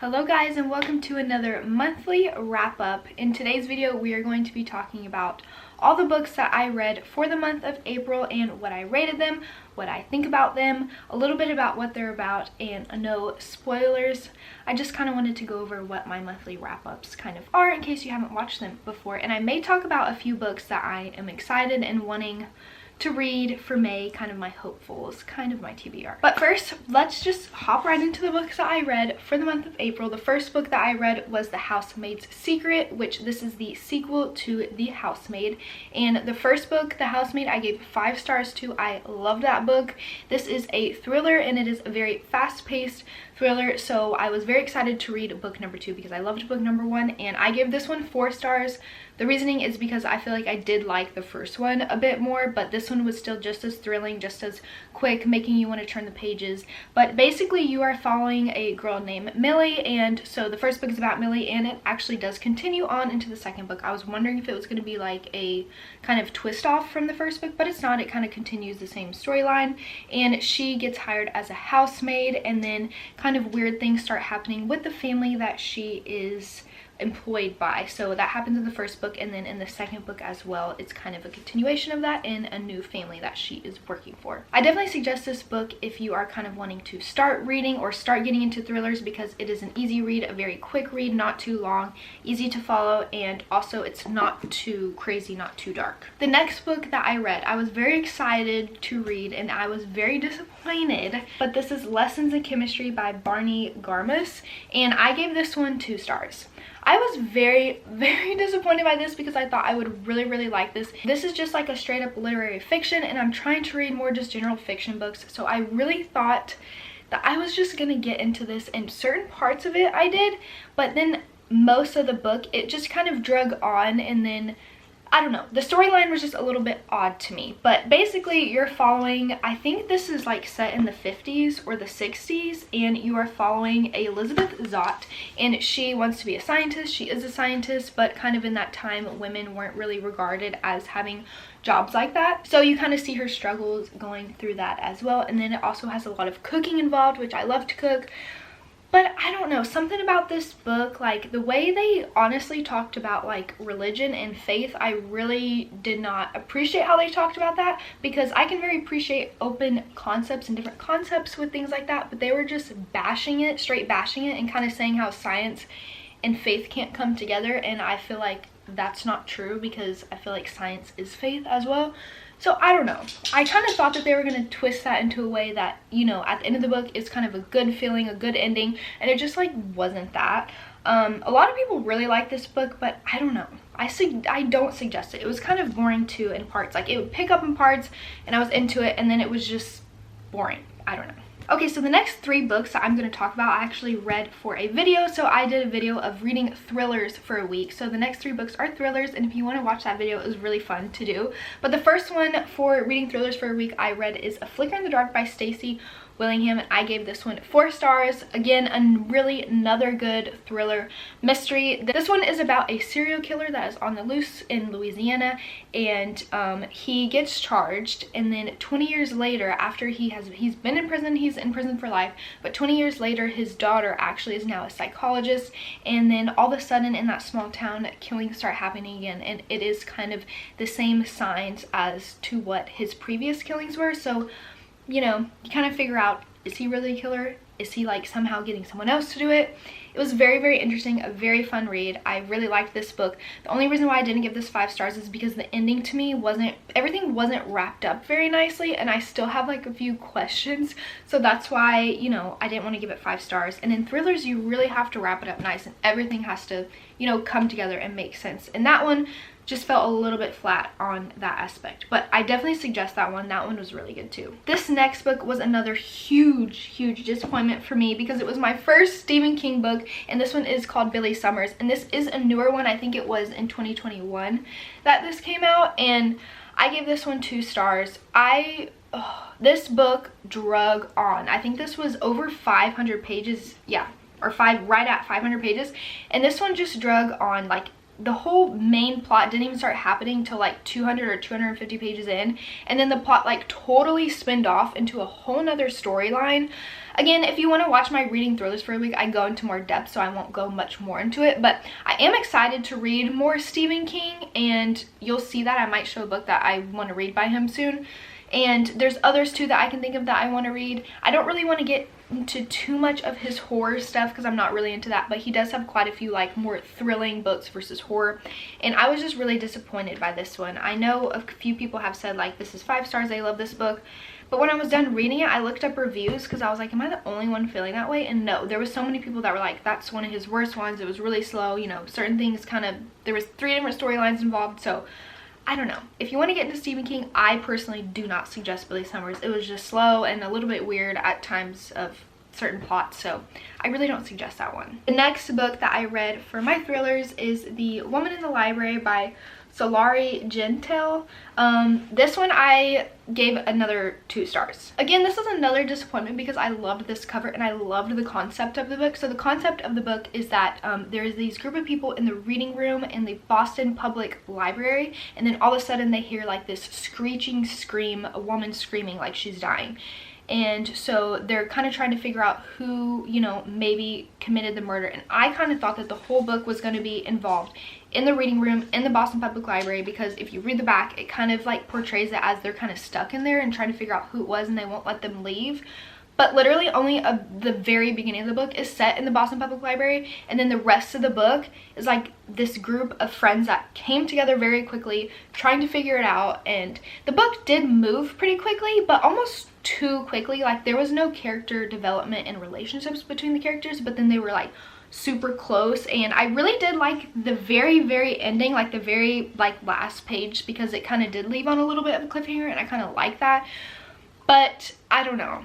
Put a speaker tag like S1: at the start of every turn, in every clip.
S1: Hello guys, and welcome to another monthly wrap up. In today's video we are going to be talking about all the books that I read for the month of April and what I rated them, what I think about them, a little bit about what they're about, and no spoilers. I just kind of wanted to go over what my monthly wrap-ups kind of are in case you haven't watched them before, and I may talk about a few books that I am excited and wanting to read for May, kind of my hopefuls, kind of my TBR. But first, let's just hop right into the books that I read for the month of April. The first book that I read was The Housemaid's Secret, which this is the sequel to The Housemaid. And the first book, The Housemaid, I gave 5 stars to. I love that book. This is a thriller and it is a very fast-paced thriller, so I was very excited to read book number 2 because I loved book number 1, and I gave this one 4 stars. The reasoning is because I feel like I did like the first one a bit more, but this one was still just as thrilling, just as quick, making you want to turn the pages. But basically you are following a girl named Millie, and so the first book is about Millie, and it actually does continue on into the second book. I was wondering if it was going to be like a kind of twist off from the first book, but it's not. It kind of continues the same storyline, and she gets hired as a housemaid, and then kind of weird things start happening with the family that she is employed by. So that happens in the first book, and then in the second book as well, it's kind of a continuation of that in a new family that she is working for. I definitely suggest this book if you are kind of wanting to start reading or start getting into thrillers, because it is an easy read, a very quick read, not too long, easy to follow, and also it's not too crazy, not too dark. The next book that I read, I was very excited to read and I was very disappointed, but this is Lessons in Chemistry by Barney Garmus, and I gave this one 2 stars. I was very disappointed by this because I thought I would really like this. This is just like a straight up literary fiction, and I'm trying to read more just general fiction books, so I really thought that I was just gonna get into this, and certain parts of it I did, but then most of the book it just kind of drug on, and then I don't know, the storyline was just a little bit odd to me. But basically you're following, I think this is like set in the 50s or the 60s, and you are following Elizabeth Zott, and she wants to be a scientist. She is a scientist, but kind of in that time women weren't really regarded as having jobs like that, so you kind of see her struggles going through that as well. And then it also has a lot of cooking involved, which I love to cook. But I don't know, something about this book, like the way they honestly talked about like religion and faith, I really did not appreciate how they talked about that, because I can very appreciate open concepts and different concepts with things like that, but they were just bashing it, straight bashing it, and kind of saying how science and faith can't come together, and I feel like that's not true, because I feel like science is faith as well. So I don't know, I kind of thought that they were going to twist that into a way that, you know, at the end of the book it's kind of a good feeling, a good ending, and it just like wasn't that. A lot of people really like this book, but I don't know, I don't suggest it. It was kind of boring too in parts, like it would pick up in parts and I was into it, and then it was just boring. I don't know. Okay, so the next 3 books that I'm going to talk about I actually read for a video. So I did a video of reading thrillers for a week. So the next 3 books are thrillers, and if you want to watch that video, it was really fun to do. But the first one for reading thrillers for a week I read is A Flicker in the Dark by Stacey Willingham, and I gave this one 4 stars. Again, another good thriller mystery. This one is about a serial killer that is on the loose in Louisiana, and he gets charged, and then 20 years later, after he's been in prison, he's in prison for life, but 20 years later his daughter actually is now a psychologist, and then all of a sudden in that small town killings start happening again, and it is kind of the same signs as to what his previous killings were. So you know, you kind of figure out, is he really a killer? Is he like somehow getting someone else to do it? It was very interesting, a very fun read. I really liked this book. The only reason why I didn't give this 5 stars is because the ending to me everything wasn't wrapped up very nicely, and I still have like a few questions. So that's why, you know, I didn't want to give it 5 stars. And in thrillers, you really have to wrap it up nice, and everything has to, you know, come together and make sense. And that one just felt a little bit flat on that aspect, but I definitely suggest that one. That one was really good too. This next book was another huge disappointment for me, because it was my first Stephen King book, and this one is called Billy Summers, and this is a newer one. I think it was in 2021 that this came out, and I gave this one 2 stars. This book drug on. I think this was over 500 pages, yeah, or right at 500 pages, and this one just drug on. Like the whole main plot didn't even start happening till like 200 or 250 pages in, and then the plot like totally spinned off into a whole nother storyline. Again, if you want to watch my reading thrillers for a week, I go into more depth, so I won't go much more into it. But I am excited to read more Stephen King, and you'll see that I might show a book that I want to read by him soon. And there's others too that I can think of that I want to read. I don't really want to get into too much of his horror stuff because I'm not really into that, but he does have quite a few like more thrilling books versus horror, and I was just really disappointed by this one. I know a few people have said like this is 5 stars, they love this book, but when I was done reading it, I looked up reviews because I was like, am I the only one feeling that way? And no, there was so many people that were like, that's one of his worst ones, it was really slow, you know, certain things kind of, there was 3 different storylines involved. So I don't know. If you want to get into Stephen King, I personally do not suggest Billy Summers. It was just slow and a little bit weird at times of certain plots, so I really don't suggest that one. The next book that I read for my thrillers is The Woman in the Library by Solari Gentile. This one I gave another 2 stars. Again, this is another disappointment because I loved this cover and I loved the concept of the book. So the concept of the book is that there is these group of people in the reading room in the Boston Public Library, and then all of a sudden they hear like this screeching scream, a woman screaming like she's dying. And so they're kind of trying to figure out who, you know, maybe committed the murder. And I kind of thought that the whole book was going to be involved in the reading room in the Boston Public Library, because if you read the back, it kind of like portrays it as they're kind of stuck in there and trying to figure out who it was, and they won't let them leave. But literally only the very beginning of the book is set in the Boston Public Library, and then the rest of the book is like this group of friends that came together very quickly trying to figure it out. And the book did move pretty quickly, but almost too quickly. Like there was no character development and relationships between the characters, but then they were like super close. And I really did like the very ending, like the very like last page, because it kind of did leave on a little bit of a cliffhanger, and I kind of like that. But I don't know,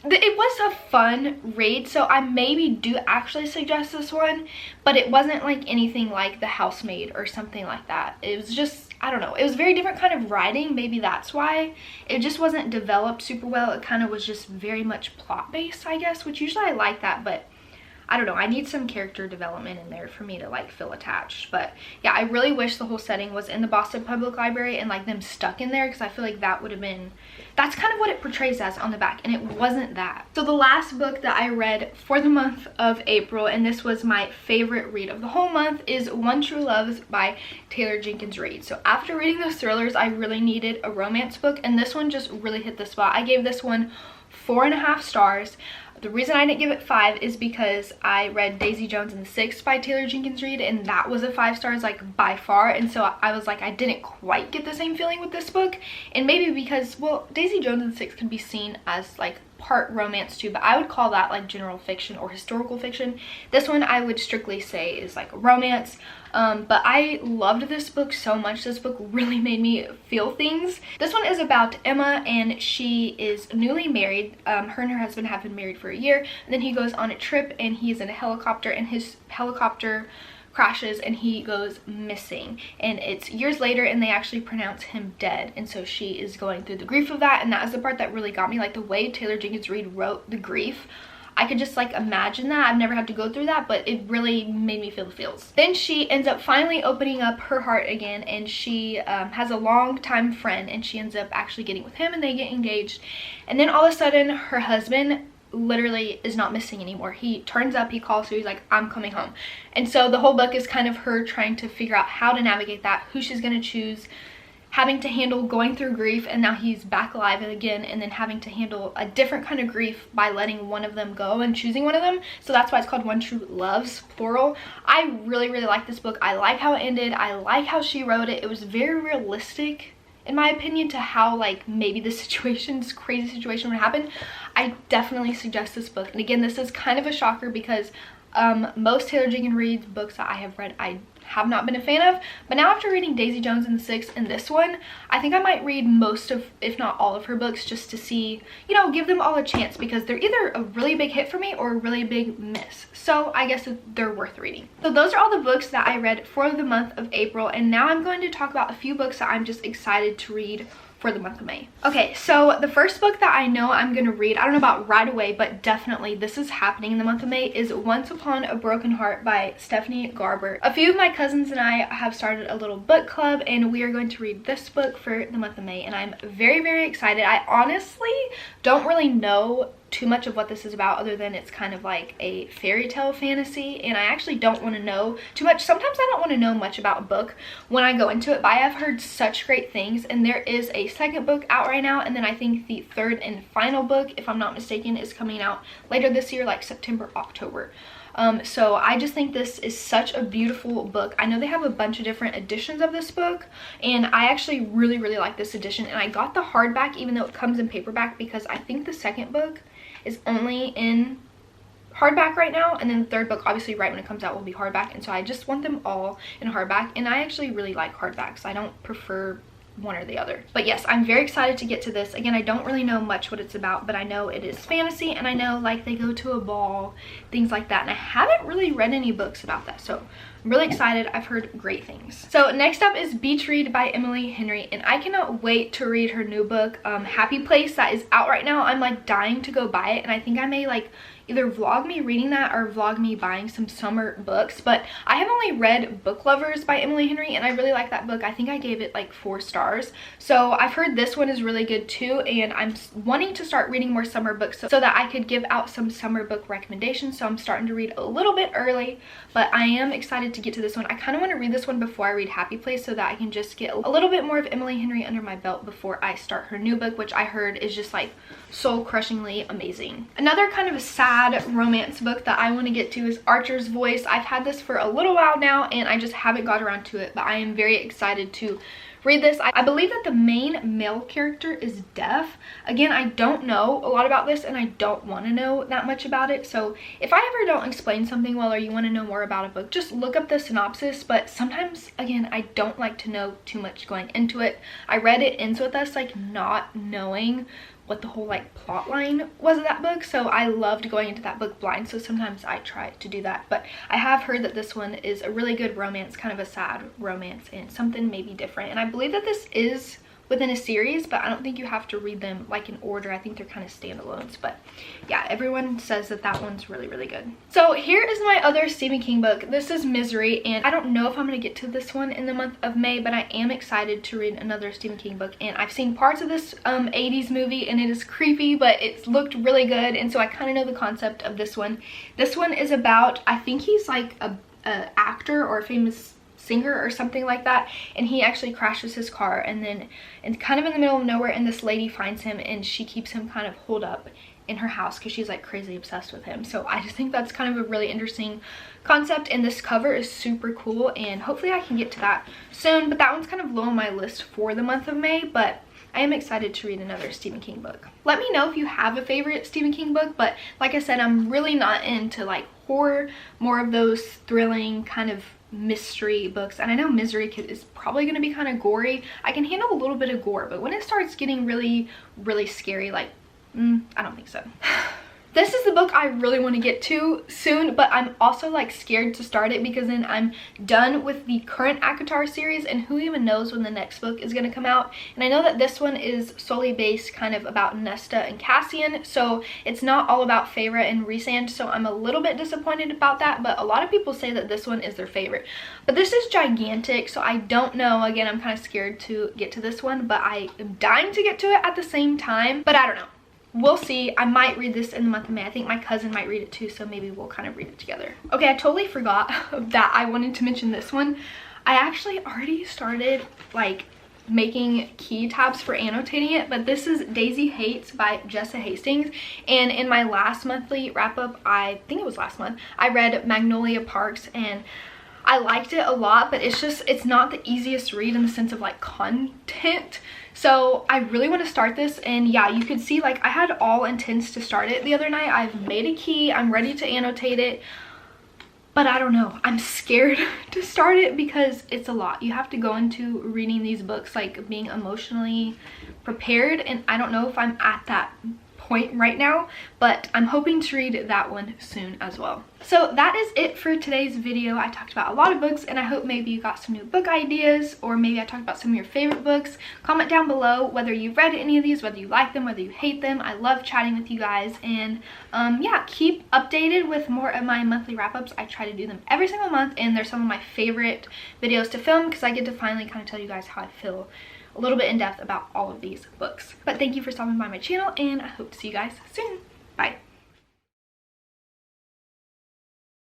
S1: it was a fun read, so I maybe do actually suggest this one, but it wasn't like anything like The Housemaid or something like that. It was just, I don't know, it was very different kind of writing, maybe that's why. It just wasn't developed super well. It kind of was just very much plot based, I guess, which usually I like that, but I don't know, I need some character development in there for me to like feel attached. But yeah, I really wish the whole setting was in the Boston Public Library and like them stuck in there, because I feel like that would have been, that's kind of what it portrays as on the back, and it wasn't that. So the last book that I read for the month of April, and this was my favorite read of the whole month, is One True Loves by Taylor Jenkins Reid. So after reading those thrillers, I really needed a romance book, and this one just really hit the spot. I gave this one 4.5 stars. The reason I didn't give it 5 is because I read Daisy Jones and the Six by Taylor Jenkins Reid, and that was a 5 stars like by far. And so I was like, I didn't quite get the same feeling with this book. And maybe because, well, Daisy Jones and the Six can be seen as like part romance too, but I would call that like general fiction or historical fiction. This one I would strictly say is like romance. But I loved this book so much. This book really made me feel things. This one is about Emma, and she is newly married. Her and her husband have been married for a year, and then he goes on a trip and he's in a helicopter, and his helicopter crashes and he goes missing, and it's years later and they actually pronounce him dead. And so she is going through the grief of that, and that is the part that really got me. Like the way Taylor Jenkins Reid wrote the grief, I could just like imagine that. I've never had to go through that, but it really made me feel the feels. Then she ends up finally opening up her heart again, and she has a long-time friend, and she ends up actually getting with him, and they get engaged. And then all of a sudden her husband literally is not missing anymore. He turns up, he calls her, he's like, I'm coming home. And so the whole book is kind of her trying to figure out how to navigate that, who she's going to choose, having to handle going through grief, and now he's back alive again, and then having to handle a different kind of grief by letting one of them go and choosing one of them. So that's why it's called One True Loves, plural. I really like this book. I like how it ended. I like how she wrote it. It was very realistic, in my opinion, to how like maybe this crazy situation would happen. I definitely suggest this book. And again, this is kind of a shocker because most Taylor Jenkins Reid books that I have read, I have not been a fan of. But now after reading Daisy Jones and the Six and this one, I think I might read most of, if not all of her books, just to see, you know, give them all a chance, because they're either a really big hit for me or a really big miss. So I guess they're worth reading. So those are all the books that I read for the month of April, and now I'm going to talk about a few books that I'm just excited to read for the month of May. Okay, so the first book that I know I'm gonna read, I don't know about right away, but definitely this is happening in the month of May, is Once Upon a Broken Heart by Stephanie Garber. A few of my cousins and I have started a little book club, and we are going to read this book for the month of May, and I'm very, very excited. I honestly don't really know too much of what this is about, other than it's kind of like a fairy tale fantasy, and I actually don't want to know too much. Sometimes I don't want to know much about a book when I go into it, but I have heard such great things, and there is a second book out right now, and then I think the third and final book, if I'm not mistaken, is coming out later this year, like September, October. So I just think this is such a beautiful book. I know they have a bunch of different editions of this book, and I actually really, really like this edition, and I got the hardback even though it comes in paperback, because I think the second book is only in hardback right now, and then the third book obviously right when it comes out will be hardback, and so I just want them all in hardback, and I actually really like hardbacks. I don't prefer one or the other. But yes, I'm very excited to get to this. Again, I don't really know much what it's about, but I know it is fantasy, and I know like they go to a ball, things like that, and I haven't really read any books about that, so I'm really excited. I've heard great things. So next up is Beach Read by Emily Henry, and I cannot wait to read her new book, Happy Place, that is out right now. I'm like dying to go buy it, and I think I may like either vlog me reading that or vlog me buying some summer books. But I have only read Book Lovers by Emily Henry, and I really like that book. I think I gave it like 4 stars. So I've heard this one is really good too, and I'm wanting to start reading more summer books so that I could give out some summer book recommendations. So I'm starting to read a little bit early, but I am excited to get to this one. I kind of want to read this one before I read Happy Place so that I can just get a little bit more of Emily Henry under my belt before I start her new book, which I heard is just like soul crushingly amazing. Another kind of a sad romance book that I want to get to is Archer's Voice. I've had this for a little while now, and I just haven't got around to it, but I am very excited to read this. I believe that the main male character is deaf. Again, I don't know a lot about this, and I don't want to know that much about it, so if I ever don't explain something well or you want to know more about a book, just look up the synopsis. But sometimes, again, I don't like to know too much going into it. I read It Ends With Us like not knowing what the whole like plot line was of that book, so I loved going into that book blind, so sometimes I try to do that. But I have heard that this one is a really good romance, kind of a sad romance, and something maybe different, and I believe that this is within a series, but I don't think you have to read them like in order. I think they're kind of standalones, but yeah, everyone says that that one's really, really good. So here is my other Stephen King book. This is Misery, and I don't know if I'm going to get to this one in the month of May, but I am excited to read another Stephen King book, and I've seen parts of this 80s movie, and it is creepy, but it's looked really good, and so I kind of know the concept of this one. This one is about, I think he's like a actor or a famous singer or something like that, and he actually crashes his car, and then it's kind of in the middle of nowhere, and this lady finds him, and she keeps him kind of holed up in her house because she's like crazy obsessed with him. So I just think that's kind of a really interesting concept, and this cover is super cool, and hopefully I can get to that soon. But that one's kind of low on my list for the month of May, but I am excited to read another Stephen King book. Let me know if you have a favorite Stephen King book, but like I said, I'm really not into like horror, more of those thrilling kind of mystery books. And I know Misery is probably going to be kind of gory. I can handle a little bit of gore, but when it starts getting really, really scary, like, I don't think so. This is the book I really want to get to soon, but I'm also like scared to start it because then I'm done with the current ACOTAR series, and who even knows when the next book is going to come out. And I know that this one is solely based kind of about Nesta and Cassian, so it's not all about Feyre and Rhysand, so I'm a little bit disappointed about that, but a lot of people say that this one is their favorite. But this is gigantic, so I don't know. Again, I'm kind of scared to get to this one, but I am dying to get to it at the same time, but I don't know. We'll see. I might read this in the month of May. I think my cousin might read it too, so maybe we'll kind of read it together. Okay, I totally forgot that I wanted to mention this one. I actually already started like making key tabs for annotating it, but this is Daisy Hates by Jessa Hastings, and in my last monthly wrap-up, I think it was last month, I read Magnolia Parks, and I liked it a lot, but it's not the easiest read in the sense of like content. So I really want to start this, and yeah, you could see like I had all intents to start it the other night. I've made a key, I'm ready to annotate it, but I don't know. I'm scared to start it because it's a lot. You have to go into reading these books like being emotionally prepared, and I don't know if I'm at that point right now, but I'm hoping to read that one soon as well. So that is it for today's video. I talked about a lot of books, and I hope maybe you got some new book ideas, or maybe I talked about some of your favorite books. Comment down below whether you've read any of these, whether you like them, whether you hate them. I love chatting with you guys, and yeah, keep updated with more of my monthly wrap-ups. I try to do them every single month, and they're some of my favorite videos to film because I get to finally kind of tell you guys how I feel a little bit in depth about all of these books. But thank you for stopping by my channel, and I hope to see you guys soon. Bye.